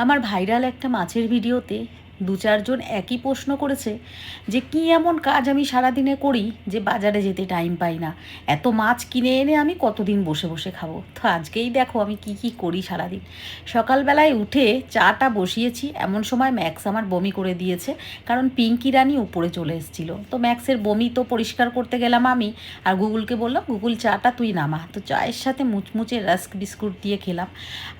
আমার ভাইরাল একটা মাছের ভিডিওতে দু চারজন একই প্রশ্ন করেছে যে কী এমন কাজ আমি সারাদিনে করি যে বাজারে যেতে টাইম পাই না, এত মাছ কিনে এনে আমি কতদিন বসে বসে খাবো। তো আজকেই দেখো আমি কি কি করি সারাদিন। সকালবেলায় উঠে চাটা বসিয়েছি, এমন সময় ম্যাক্স আমার বমি করে দিয়েছে, কারণ পিঙ্কি রানী উপরে চলে এসেছিল। তো ম্যাক্সের বমি তো পরিষ্কার করতে গেলাম আমি, আর গুগলকে বললাম গুগল চাটা তুই নামা। তো চায়ের সাথে মুচমুচে রাস্ক বিস্কুট দিয়ে খেলাম।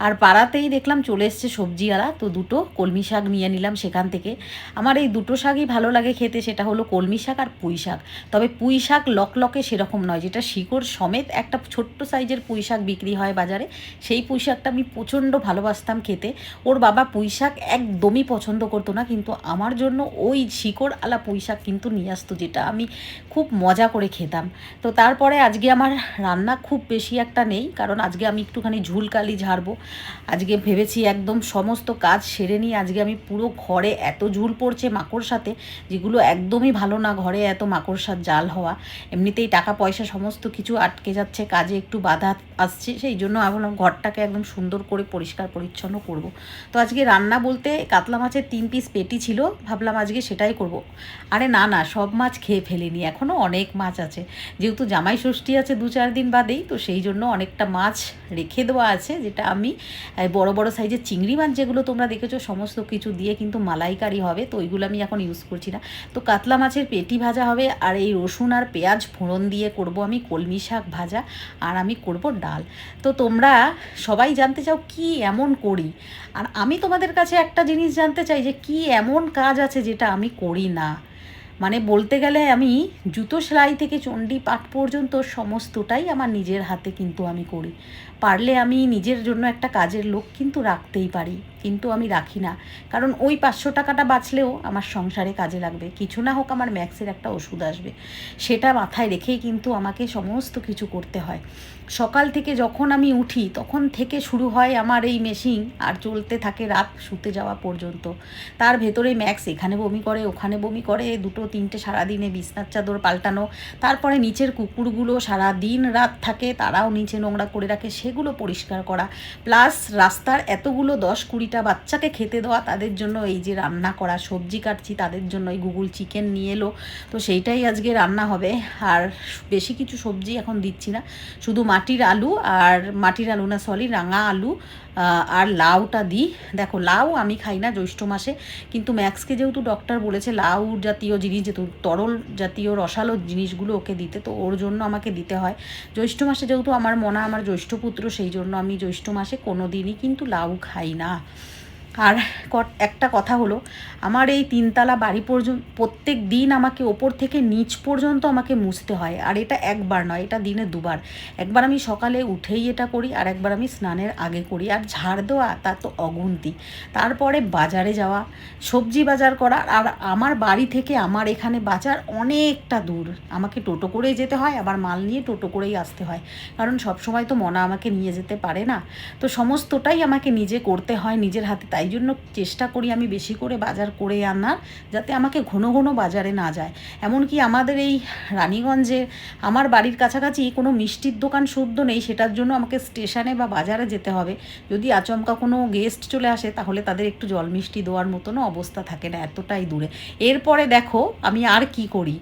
আর পাড়াতেই দেখলাম চলে এসছে সবজিওয়ালা, তো দুটো কলমি শাক নিয়ে নিলাম সেখান থেকে। আমার এই দুটো শাকই ভালো লাগে খেতে, সেটা হলো কলমি শাক আর পুঁই শাক। তবে পুঁই শাক লকলকে সেরকম নয়, যেটা শিকড় সমেত একটা ছোট্ট সাইজের পুঁই শাক বিক্রি হয় বাজারে, সেই পুঁই শাকটা আমি প্রচণ্ড ভালোবাসতাম খেতে। ওর বাবা পুঁই শাক একদমই পছন্দ করতো না, কিন্তু আমার জন্য ওই শিকড় আলা পুঁই শাক কিন্তু নিয়ে আসতো, যেটা আমি খুব মজা করে খেতাম। তো তারপরে আজকে আমার রান্না খুব বেশি একটা নেই, কারণ আজকে আমি একটুখানি ঝুলকালি ঝাড়বো। আজকে ভেবেছি একদম সমস্ত কাজ সেরে নিয়ে আজকে আমি পুরো ঘরে এত ঝুল পড়ছে মাকড়সাতে, যেগুলো একদমই ভালো না ঘরে এত মাকড়সার জাল হওয়া। এমনিতেই টাকা পয়সা সমস্ত কিছু আটকে যাচ্ছে, কাজে একটু বাধা আসছে, সেই জন্য আমি ভাবলাম ঘরটাকে একদম সুন্দর করে পরিষ্কার পরিচ্ছন্ন করব। তো আজকে রান্না বলতে কাতলা মাছের 3 পিস পেটি ছিল, ভাবলাম আজকে সেটাই করব। আরে না না, সব মাছ খেয়ে ফেলিনি, এখনও অনেক মাছ আছে। যেহেতু জামাই ষষ্ঠী আছে 2-4 দিন বাদেই, তো সেই জন্য অনেকটা মাছ রেখে দেওয়া আছে, যেটা আমি বড় বড় সাইজের চিংড়ি মাছ যেগুলো তোমরা দেখেছো সমস্ত কিছু দিয়ে কিন্তু মালাইকারি হবে, তো ওইগুলো আমি এখন ইউজ করছি না। তো কাতলা মাছের পেটি ভাজা হবে, আর এই রসুন আর পেঁয়াজ ফোড়ন দিয়ে করব আমি কলমি শাক ভাজা, আর আমি করব ডাল। তো তোমরা সবাই জানতে চাও কি এমন করি, আর আমি তোমাদের কাছে একটা জিনিস জানতে চাই যে কি এমন কাজ আছে যেটা আমি করি না। মানে বলতে গেলে আমি জুতো সেলাই থেকে চণ্ডী পাঠ পর্যন্ত সমস্তটাই আমার নিজের হাতে কিন্তু আমি করি। পারলে আমি নিজের জন্য একটা কাজের লোক কিন্তু রাখতেই পারি, কিন্তু আমি রাখি না, কারণ ওই 500 টাকাটা বাঁচলেও আমার সংসারে কাজে লাগবে, কিছু না হোক আমার ম্যাক্সের একটা ওষুধ আসবে, সেটা মাথায় রেখেই কিন্তু আমাকে সমস্ত কিছু করতে হয়। সকাল থেকে যখন আমি উঠি তখন থেকে শুরু হয় আমার এই মেশিন, আর চলতে থাকে রাত শুতে যাওয়া পর্যন্ত। তার ভেতরে ম্যাক্স এখানে বমি করে ওখানে বমি করে, 2-3টে সারাদিনে বিছনার চাদর পাল্টানো, তারপরে নিচের কুকুরগুলো সারা দিন রাত থাকে, তারাও নিচে নোংরা করে রাখে, সেগুলো পরিষ্কার করা, প্লাস রাস্তার এতগুলো 10-20টা বাচ্চাকে খেতে দেওয়া, তাদের জন্য এই যে রান্না করা, সবজি কাটছি তাদের জন্য, এই গুগল চিকেন নিয়ে এলো, তো সেইটাই আজকে রান্না হবে। আর বেশি কিছু সবজি এখন দিচ্ছি না, শুধু মাটির আলু, আর মাটির আলু না সরি রাঙা আলু, আর লাউটা দিই। দেখো লাউ আমি খাই না জ্যৈষ্ঠ মাসে, কিন্তু ম্যাক্সকে যেহেতু ডক্টর বলেছে লাউ জাতীয় জিনিস, যেহেতু তরল জাতীয় রসালো জিনিসগুলো ওকে দিতে, তো ওর জন্য আমাকে দিতে হয়। জ্যৈষ্ঠ মাসে যেহেতু আমার মনা আমার জ্যৈষ্ঠ পুত্র, সেই জন্য আমি জ্যৈষ্ঠ মাসে কোনো দিনই কিন্তু লাউ খাই না। আর একটা কথা হলো, আমার এই 3তলা বাড়ি পর্যন্ত প্রত্যেক দিন আমাকে ওপর থেকে নিচ পর্যন্ত আমাকে মুছতে হয়, আর এটা একবার নয়, এটা দিনে 2বার। একবার আমি সকালে উঠেই এটা করি, আর একবার আমি স্নানের আগে করি, আর ঝাড় দেওয়া তার তো অগুন্তি। তারপরে বাজারে যাওয়া, সবজি বাজার করা, আর আমার বাড়ি থেকে আমার এখানে বাজার অনেকটা দূর, আমাকে টোটো করেই যেতে হয়, আবার মাল নিয়ে টোটো করেই আসতে হয়, কারণ সবসময় তো মনা আমাকে নিয়ে যেতে পারে না। তো সমস্তটাই আমাকে নিজে করতে হয় নিজের হাতে, তাই জন্য চেষ্টা করি আমি বেশি করে বাজার করে আনার, যাতে আমাকে ঘন ঘন বাজারে না যায়। এমনকি আমাদের এই রানীগঞ্জে আমার বাড়ির কাছাকাছি কোনো মিষ্টির দোকান শুদ্ধ নেই, সেটার জন্য আমাকে স্টেশনে বা বাজারে যেতে হবে। যদি আচমকা কোনো গেস্ট চলে আসে তাহলে তাদের একটু জল মিষ্টি দেওয়ার মতনও অবস্থা থাকে না, এতটাই দূরে। এরপরে দেখো আমি আর কি করি,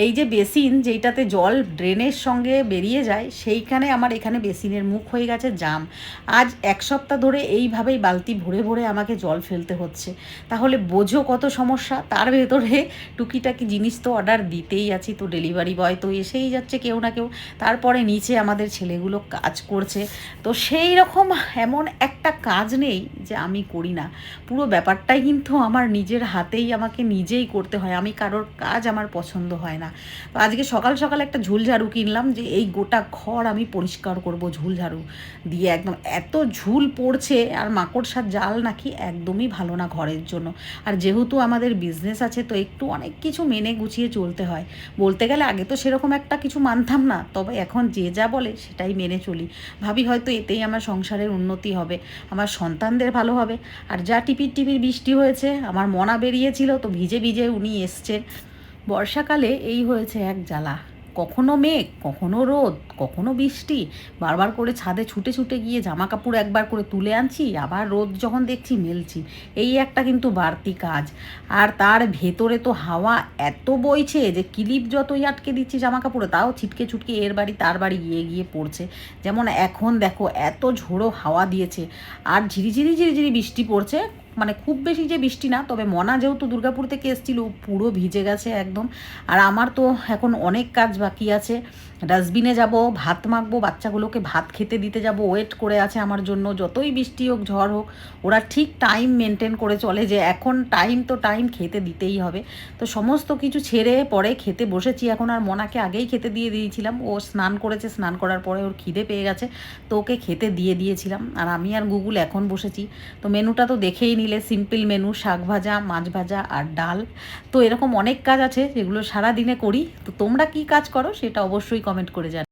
এই যে বেসিন যেইটাতে জল ড্রেনের সঙ্গে বেরিয়ে যায়, সেইখানে আমার এখানে বেসিনের মুখ হয়ে গেছে জাম। আজ 1 সপ্তাহ ধরে এইভাবেই বালতি ভরে ভরে আমাকে জল ফেলতে হচ্ছে, তাহলে বোঝো কত সমস্যা। তার ভেতরে টুকিটাকি জিনিস তো অর্ডার দিতেই আছি, তো ডেলিভারি বয় তো এসেই যাচ্ছে কেউ না কেউ, তারপরে নিচে আমাদের ছেলেগুলো কাজ করছে। তো সেই রকম এমন একটা কাজ নেই যে আমি করি না, পুরো ব্যাপারটাই কিন্তু আমার নিজের হাতেই আমাকে নিজেই করতে হয়, আমি কারোর কাজ আমার পছন্দ হয় না। তো আজকে সকাল সকাল একটা ঝুল ঝাড়ু কিনলাম, যে এই গোটা ঘর আমি পরিষ্কার করব ঝুল ঝাড়ু দিয়ে। একদম এত ঝুল পড়ছে, আর মাকড়সার জাল নাকি একদমই ভালো না ঘরের জন্য। আর যেহেতু আমাদের বিজনেস আছে, তো একটু অনেক কিছু মেনে গুছিয়ে চলতে হয়। বলতে গেলে আগে তো সেরকম একটা কিছু মানতাম না, তবে এখন যে যা বলে সেটাই মেনে চলি। ভাবি হয়তো এতেই আমার সংসারের উন্নতি হবে, আমার সন্তানদের ভালো হবে। আর যা টিপির টিপির বৃষ্টি হয়েছে, আমার মনা বেরিয়েছিল, তো ভিজে ভিজে উনি এসছেন। বর্ষাকালে এই হয়েছে এক জ্বালা, কখনো মেঘ, কখনো রোদ, কখনো বৃষ্টি, বারবার করে ছাদে ছুটে ছুটে গিয়ে জামা কাপড় একবার করে তুলে আনছি, আবার রোদ যখন দেখছি মেলছি। এই একটা কিন্তু বাড়তি কাজ। আর তার ভেতরে তো হাওয়া এত বইছে যে ক্লিপ যতই আটকে দিচ্ছি জামা কাপড়ে তাও ছিটকে ছুটকে এর বাড়ি তার বাড়ি গিয়ে গিয়ে পড়ছে। যেমন এখন দেখো এত ঝোড়ো হাওয়া দিয়েছে, আর ঝিরিঝিরি ঝিরিঝিরি বৃষ্টি পড়ছে। মানে খুব বেশি যে বৃষ্টি না, তবে মনা যেহেতু দুর্গাপুর থেকে এসেছিল পুরো ভিজে গেছে একদম। আর আমার তো এখন অনেক কাজ বাকি আছে। ডাস্টবিনে যাব, ভাত মাখবো, বাচ্চাগুলোকে ভাত খেতে দিতে যাব, ওয়েট করে আছে আমার জন্য। যতই বৃষ্টি হোক ঝড় হোক ওরা ঠিক টাইম মেনটেন করে চলে, যে এখন টাইম তো টাইম খেতে দিতেই হবে। তো সমস্ত কিছু ছেড়ে পরে খেতে বসেছি এখন। আর মনাকে আগেই খেতে দিয়ে দিয়েছিলাম, ও স্নান করেছে, স্নান করার পরে ওর খিদে পেয়ে গেছে, তো ওকে খেতে দিয়ে দিয়েছিলাম। আর আমি আর গুগল এখন বসেছি। তো মেনুটা তো দেখেই নিলে, সিম্পল মেনু, শাক ভাজা, মাছ ভাজা আর ডাল। তো এরকম অনেক কাজ আছে যেগুলো সারা দিনে করি। তো তোমরা কি কাজ করো সেটা অবশ্যই কমেন্ট করে জানাও।